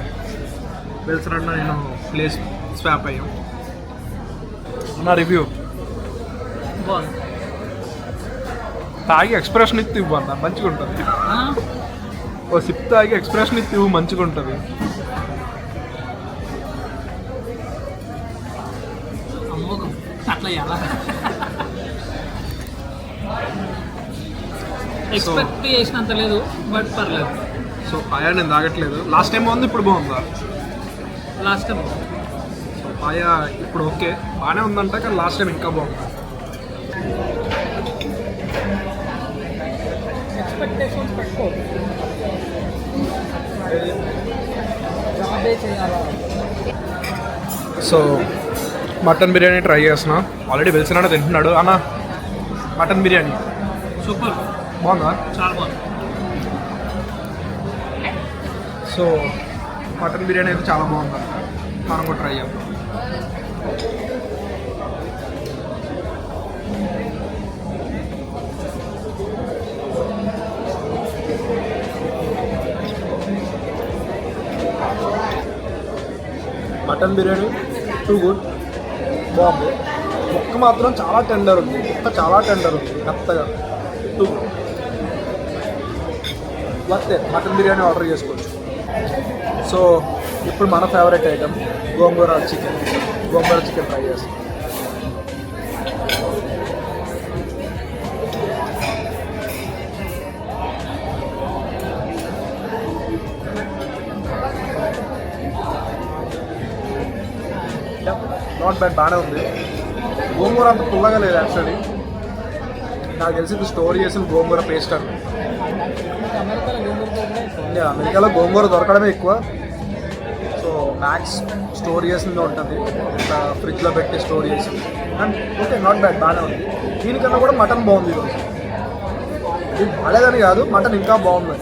వెళ్తున్నా నేను ప్లేస్ స్వాప్ అయ్యాం. నా రివ్యూ తాగి ఎక్స్ప్రెషన్ ఇత్తి ఇవ్వన్న మంచిగా ఉంటుంది. ఓ సిప్ తాగి ఎక్స్ప్రెషన్ ఇత్తి ఇవ్వు మంచిగా ఉంటుంది. అట్లా ఎలా ఎక్స్పెక్ట్ చేసినంత లేదు, బట్ పర్లేదు. సో పాయా నేను తాగట్లేదు. లాస్ట్ టైం బాగుంది, ఇప్పుడు బాగుందా? లాస్ట్ టైం సో పాయా ఇప్పుడు ఓకే బాగానే ఉందంట, కానీ లాస్ట్ టైం ఇంకా బాగుంది. ఎక్స్పెక్టేషన్స్ పెట్టుకోదు. సో మటన్ బిర్యానీ ట్రై చేస్తున్నా. ఆల్రెడీ వెళ్తున్నాడు, తింటున్నాడు. అన్న మటన్ బిర్యానీ సూపర్ బాగుందా? చాలా బాగుంది. సో మటన్ బిర్యానీ అయితే చాలా బాగుంది, మనం కూడా ట్రై చేద్దాం. మటన్ బిర్యానీ టూ గుడ్, బాగుంది. ముక్క మాత్రం చాలా టెండర్ ఉంది, చాలా టెండర్ ఉంది, మెత్తగా. టూ గుడ్, వస్తే మటన్ బిర్యానీ ఆర్డర్ చేసుకోవచ్చు. సో ఇప్పుడు మన ఫేవరెట్ ఐటమ్ గోంగూర చికెన్ ట్రై చేస్తాం. నాట్ బ్యాడ్, బాగానే ఉంది. గోంగూర అంత పుల్లగా లేదు యాక్చువల్లీ. నాకు తెలిసి ఇది స్టోర్ చేసిన గోంగూర పేస్ట్ అని. అమెరికాలో గోంగూర దొరకడమే ఎక్కువ. సో మ్యాక్స్ స్టోర్ చేసింది ఉంటుంది, ఇట్లా ఫ్రిడ్జ్లో పెట్టి స్టోర్ చేసి. అండ్ ఓకే, నాట్ బ్యాడ్, బాగానే ఉంది. దీనికన్నా కూడా మటన్ బాగుంది ఈరోజు. ఇది బాగాలేదని కాదు, మటన్ ఇంకా బాగుంది.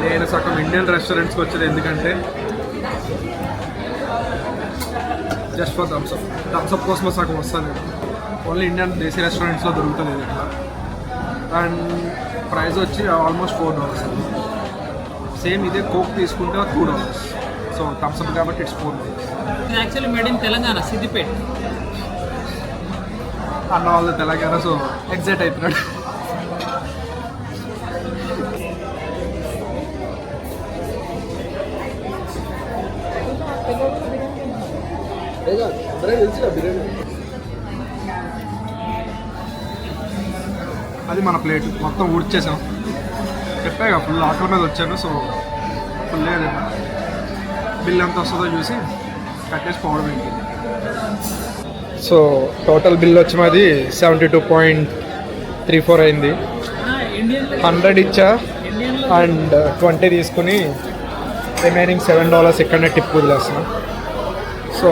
నేను సగం ఇండియన్ రెస్టారెంట్స్కి వచ్చేది ఎందుకంటే జస్ట్ ఫర్ థమ్స్అప్ కోసమే సగం వస్తాను నేను. ఓన్లీ ఇండియన్ దేశీ రెస్టారెంట్స్లో దొరుకుతుంది ఇట్లా. అండ్ ప్రైస్ వచ్చి ఆల్మోస్ట్ $4. సేమ్ ఇదే కోక్ తీసుకుంటే $2. సో థమ్స్అప్ కాబట్టి it's $4. Actually made in Telangana, Siddipet. అన్న వాళ్ళు తెలంగాణ, సో ఎగ్జైట్ అవుతున్నాడు. అది మన ప్లేట్ మొత్తం ఊడ్చేసాం. చెప్పాక ఫుల్ ఆటో మీద వచ్చాను, సో ఫుల్ లేదు. బిల్ ఎంత వస్తుందో చూసి కట్టేసి పోవడం ఏంటి. సో టోటల్ బిల్ వచ్చి మాది 72.34 అయింది. 100 ఇచ్చా అండ్ 20 తీసుకుని రిమైనింగ్ $7 ఇక్కడనే టిప్ వదిలేస్తున్నాం. సో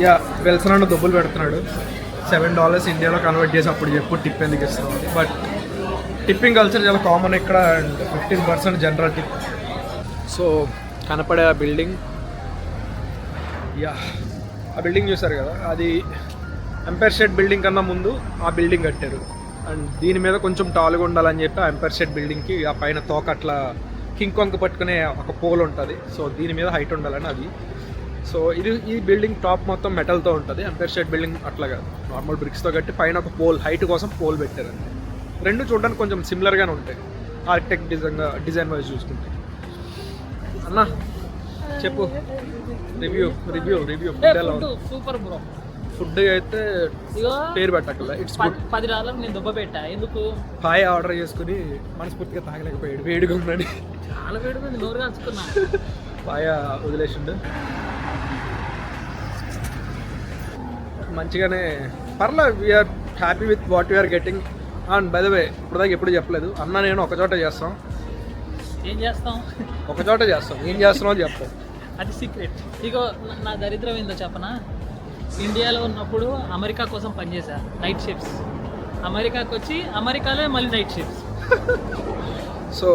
యా వెళ్తున్నాడు, డబ్బులు పెడుతున్నాడు. $7 ఇండియాలో కన్వర్ట్ చేసి అప్పుడు చెప్పు టిప్ ఎందుకు ఇస్తున్నాం. బట్ టిప్పింగ్ కల్చర్ చాలా కామన్ ఇక్కడ అండ్ 15% జనరల్ టిప్. సో కనపడే ఆ బిల్డింగ్, యా ఆ బిల్డింగ్ చూసారు కదా, అది ఎంపైర్ స్టేట్ బిల్డింగ్ కన్నా ముందు ఆ బిల్డింగ్ కట్టారు. అండ్ దీని మీద కొంచెం టాల్గా ఉండాలని చెప్పి ఆ ఎంపైర్ స్టేట్ బిల్డింగ్కి ఆ పైన తోక అట్లా కింగ్ కొంక పట్టుకునే ఒక పోల్ ఉంటుంది. సో దీని మీద హైట్ ఉండాలని అది. సో ఈ బిల్డింగ్ టాప్ మొత్తం మెటల్తో ఉంటుంది. ఎంపైర్ స్టేట్ బిల్డింగ్ అట్లా కాదు, నార్మల్ బ్రిక్స్తో కట్టి పైన ఒక పోల్ హైట్ కోసం పోల్ పెట్టారు. రెండు చూడడానికి కొంచెం సిమిలర్గానే ఉంటాయి ఆర్కిటెక్ట్ డిజైన్ వైజ్ చూసుకుంటే. అన్న చెప్పు, రివ్యూ ఫుడ్ ఎలా ఉంది? Super bro. ఫుడ్ అయితే పేరు పెట్టక్కల, ఇట్స్ గుడ్. $10 నేను దుబ్బ పెట్టా. ఎందుకు? పాయ ఆర్డర్ చేసుకుని మనస్ఫూర్తిగా తాగలేకపోయాడు, వేడిగా ఉన్నాడు. చాలా వేడిగా ఉంది, నోరు కాల్చుకున్నా. పాయ వదిలేసిండు. మంచిగానే పర్లేదు, we're happy with what we're getting. And by the way ఇప్పుడు దాకా ఎప్పుడు చెప్పలేదు, అన్న నేను ఒకచోట చేస్తాం. ఏం చేస్తాం? ఒకచోట చేస్తాం. ఏం చేస్తున్నావు చెప్తాం, అది సీక్రెట్. ఇగో నా దరిద్రం ఏందో చెప్పనా, ఇండియాలో ఉన్నప్పుడు అమెరికా కోసం పనిచేశా, నైట్ షిఫ్ట్స్. అమెరికాకి వచ్చి అమెరికాలో మళ్ళీ నైట్ షిఫ్ట్స్. సో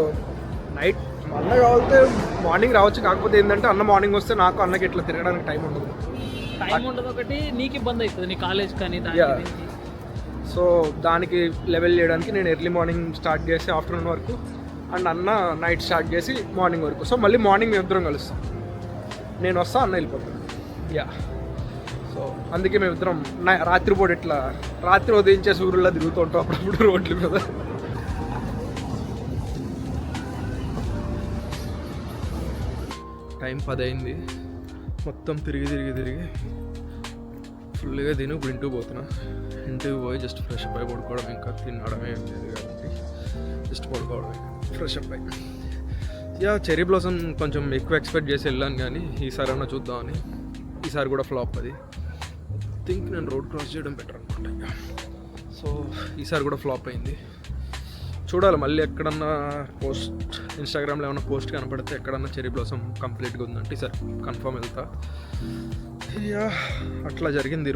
నైట్ అన్న కావాలితే మార్నింగ్ రావచ్చు. కాకపోతే ఏంటంటే అన్న మార్నింగ్ వస్తే నాకు అన్నకి ఇట్లా తిరగడానికి టైం ఉండదు. ఒకటి నీకు ఇబ్బంది అవుతుంది, నీ కాలేజ్ కానీ. సో దానికి లెవెల్ చేయడానికి నేను ఎర్లీ మార్నింగ్ స్టార్ట్ చేసి ఆఫ్టర్నూన్ వరకు, అండ్ అన్న నైట్ స్టార్ట్ చేసి మార్నింగ్ వరకు. సో మళ్ళీ మార్నింగ్ మేము ఇద్దరం కలుస్తాం. నేను వస్తా, అన్న వెళ్ళిపోతాను. యా సో అందుకే మేము ఇద్దరం రాత్రిపూట ఇట్లా రాత్రి ఉదయించే సూర్యుల్లో తిరుగుతూ ఉంటాం అప్పుడప్పుడు రోడ్ల మీద. టైం 10 అయింది. మొత్తం తిరిగి ఫుల్గా తిని ఇప్పుడు ఇంటికి పోతున్నా. ఇంటికి పోయి జస్ట్ ఫ్రెష్ అప్ అయి పడుకోవడం, ఇంకా తినడమే లేదు కాబట్టి జస్ట్ పడుకోవడమే, ఫ్రెష్ అప్ అయి. యా చెరీ బ్లాసమ్ కొంచెం ఎక్కువ ఎక్స్పెక్ట్ చేసి వెళ్ళాను, కానీ ఈసారి అన్నా చూద్దామని. ఈసారి కూడా ఫ్లాప్. అది థింక్ నేను రోడ్ క్రాస్ చేయడం బెటర్ అనుకుంటా. సో ఈసారి కూడా ఫ్లాప్ అయింది. చూడాలి మళ్ళీ ఎక్కడన్నా పోస్ట్, ఇన్స్టాగ్రామ్లో ఏమైనా పోస్ట్ కనపడితే ఎక్కడన్నా చెరీ బ్లాసమ్ కంప్లీట్గా ఉందంటే ఈసారి కన్ఫర్మ్ వెళ్తా. యా అట్లా జరిగింది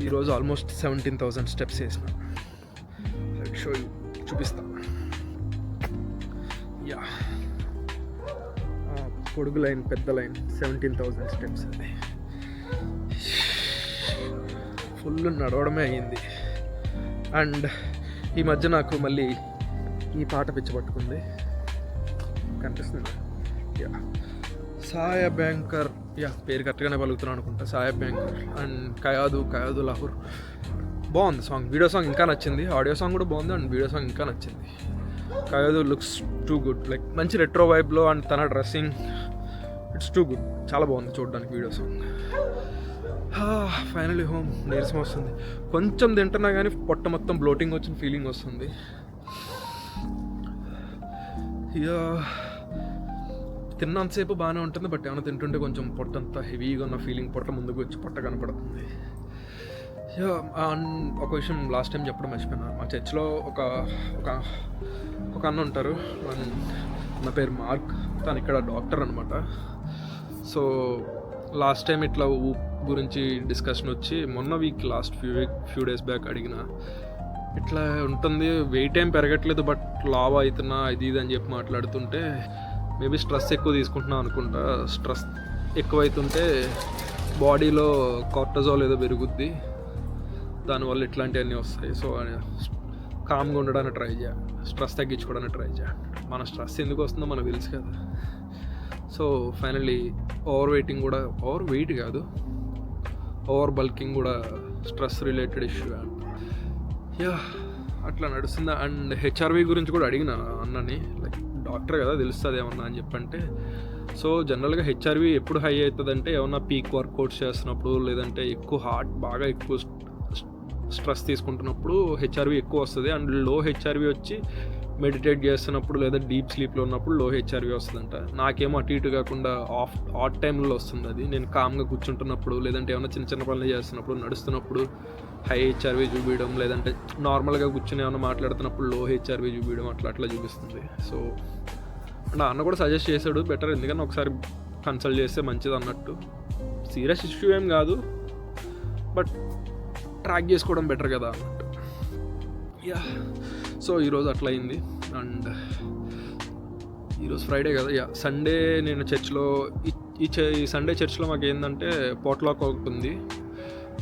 ఈరోజు ఆల్మోస్ట్ 17,000 స్టెప్స్ వేసిన. షో చూపిస్తా. యా పొడుగు లైన్, పెద్ద లైన్, 17,000 స్టెప్స్. అది ఫుల్ నడవడమే అయ్యింది. అండ్ ఈ మధ్య నాకు మళ్ళీ ఈ పాట పిచ్చి పట్టుకుంది, కనిపిస్తుంది. యా సాయ బ్యాంకర్, యా పేరు కరెక్ట్గానే పలుకుతున్నాను అనుకుంటా, సాయ బ్యాంకర్ అండ్ కయాదు లాహూర్. బాగుంది సాంగ్. వీడియో సాంగ్ ఇంకా నచ్చింది, ఆడియో సాంగ్ కూడా బాగుంది అండ్ వీడియో సాంగ్ ఇంకా నచ్చింది. Kayadu looks too good, like మంచి రెట్రో వైబ్లో అండ్ తన డ్రెస్సింగ్ ఇట్స్ టూ గుడ్. చాలా బాగుంది చూడడానికి వీడియో సాంగ్. Finally home. నీరసం వస్తుంది, కొంచెం తింటున్నా కానీ పొట్ట మొత్తం బ్లోటింగ్ వచ్చిన ఫీలింగ్ వస్తుంది. ఇక తిన్నంతసేపు బాగానే ఉంటుంది, బట్ ఏమైనా తింటుంటే కొంచెం పొట్టంతా హెవీగా ఉన్న ఫీలింగ్, పొట్ట ముందుకు వచ్చి పొట్ట కనపడుతుంది. ఒక విషయం లాస్ట్ టైం చెప్పడం మర్చిపోయినా, మా చర్చ్లో ఒక అన్న ఉంటారు, నా పేరు మార్క్. తను ఇక్కడ డాక్టర్ అనమాట. సో లాస్ట్ టైం ఇట్లా ఊప్ గురించి డిస్కషన్ వచ్చి మొన్న లాస్ట్ ఫ్యూ డేస్ బ్యాక్ అడిగిన, ఇట్లా ఉంటుంది, వెయిట్ ఏం పెరగట్లేదు బట్ లావ్ అవుతున్నా ఇది అని చెప్పి మాట్లాడుతుంటే, మేబీ స్ట్రెస్ ఎక్కువ తీసుకుంటున్నా అనుకుంటా. స్ట్రెస్ ఎక్కువైతుంటే బాడీలో కార్టిజాల్ ఏదో పెరుగుద్ది, దానివల్ల ఇట్లాంటివన్నీ వస్తాయి. సో కామ్గా ఉండడానికి ట్రై చేయాలి, స్ట్రెస్ తగ్గించుకోవడానికి ట్రై చేయాలి. మన స్ట్రెస్ ఎందుకు వస్తుందో మనకు తెలుసు కదా. సో ఫైనల్లీ ఓవర్ వెయిట్ కాదు, ఓవర్ బల్కింగ్ కూడా స్ట్రెస్ రిలేటెడ్ ఇష్యూ. యా అట్లా నడుస్తుంది. అండ్ హెచ్ఆర్వి గురించి కూడా అడిగిన అన్నని, లైక్ డాక్టర్ కదా తెలుస్తుంది ఏమన్నా అని చెప్పంటే, సో జనరల్గా హెచ్ఆర్వి ఎప్పుడు హై అవుతుందంటే ఏమన్నా పీక్ వర్కౌట్స్ చేస్తున్నప్పుడు, లేదంటే ఎక్కువ బాగా ఎక్కువ స్ట్రెస్ తీసుకుంటున్నప్పుడు హెచ్ఆర్వి ఎక్కువ వస్తుంది. అండ్ లో హెచ్ఆర్వి వచ్చి మెడిటేట్ చేస్తున్నప్పుడు లేదా డీప్ స్లీప్లో ఉన్నప్పుడు లో హెచ్ఆర్వి వస్తుందంట. నాకేమో అటు ఇటు కాకుండా ఆట్ టైంలో వస్తుంది అది. నేను కామ్గా కూర్చుంటున్నప్పుడు, లేదంటే ఏమైనా చిన్న చిన్న పనులు చేస్తున్నప్పుడు, నడుస్తున్నప్పుడు హై హెచ్ఆర్వి చూపించడం, లేదంటే నార్మల్గా కూర్చొని ఏమైనా మాట్లాడుతున్నప్పుడు లో హెచ్ఆర్వి చూపించడం అట్లా చూపిస్తుంది. సో నా అన్న కూడా సజెస్ట్ చేశాడు బెటర్, ఎందుకంటే ఒకసారి కన్సల్ట్ చేస్తే మంచిది అన్నట్టు. సీరియస్ ఇష్యూ ఏం కాదు, బట్ ట్రాక్ చేసుకోవడం బెటర్ కదా అన్నట్టు. యా, సో ఈరోజు అట్లా అయింది. అండ్ ఈరోజు ఫ్రైడే కదా, యా సండే నేను చర్చ్లో ఈ సండే చర్చ్లో మాకు ఏంటంటే పాట్లాక్ ఒకటి ఉంది.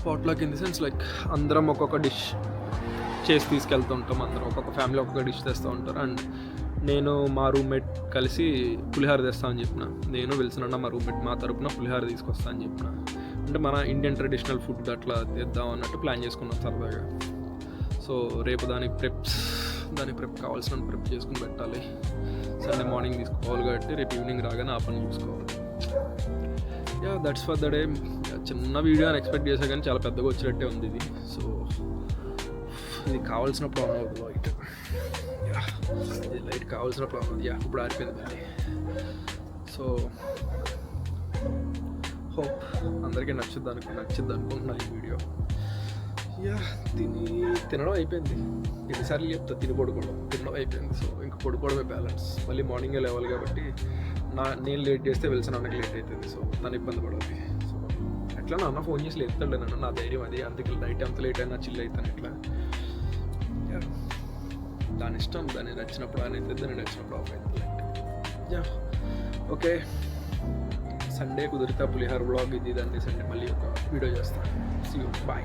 Potluck in the sense like అందరం ఒక్కొక్క డిష్ చేసి తీసుకెళ్తూ ఉంటాం. అందరం ఒక్కొక్క ఫ్యామిలీ ఒక్కొక్క డిష్ తెస్తూ ఉంటారు. అండ్ నేను మా రూమ్మేట్ కలిసి పులిహార తెస్తామని చెప్పిన. నేను వెళ్తున్నా మా రూమ్మేట్ మా తరపున పులిహార తీసుకొస్తా అని చెప్పిన. అంటే మన ఇండియన్ ట్రెడిషనల్ ఫుడ్ అట్లా తెద్దాం అన్నట్టు ప్లాన్ చేసుకున్నాం సరదాగా. సో రేపు దానికి ప్రెప్ కావాల్సిన ప్రెప్ చేసుకుని పెట్టాలి. సండే మార్నింగ్ తీసుకోవాలి కాబట్టి రేపు ఈవినింగ్ రాగానే ఆ పని చూసుకోవాలి. Yeah, that's for the day. చిన్న వీడియో అని ఎక్స్పెక్ట్ చేసా కానీ చాలా పెద్దగా వచ్చినట్టే ఉంది ఇది. సో ఇది కావాల్సినప్పుడు ఆన్ అవుతుంది లైట్. యా, ఇది లైట్ కావాల్సినప్పుడు ఆన్ అవుతుంది. యా, ఇప్పుడు ఆరిపోయింది మళ్ళీ. సో హోప్ అందరికీ నచ్చుద్ది అనుకుంటున్నా ఈ వీడియో. యా, తినడం అయిపోయింది. ఎన్నిసార్లు చెప్తా తినడం అయిపోయింది. సో ఇంకా పడుకోవడమే బ్యాలెన్స్. మళ్ళీ మార్నింగే లేవాలి కాబట్టి నేను లేట్ చేస్తే వెళ్తాను, అన్నకి లేట్ అవుతుంది. సో నన్ను ఇబ్బంది పడాలి. సో ఎట్లా అన్న ఫోన్ చేసి లేపుతాడు నన్ను, నా ధైర్యం అది. అందుకే నైట్ అంత లేట్ అయినా చిల్ అవుతాను ఇట్లా. దాని ఇష్టం, దాన్ని నచ్చినప్పుడు ఆయన అవుతుంది, దాన్ని నచ్చినప్పుడు ఆఫ్ అవుతుంది. Yeah, okay. సండే కుదిరితే పులిహార బ్లాగ్ ఇది దాన్ని సండే మళ్ళీ ఒక వీడియో చేస్తాను. See you, bye.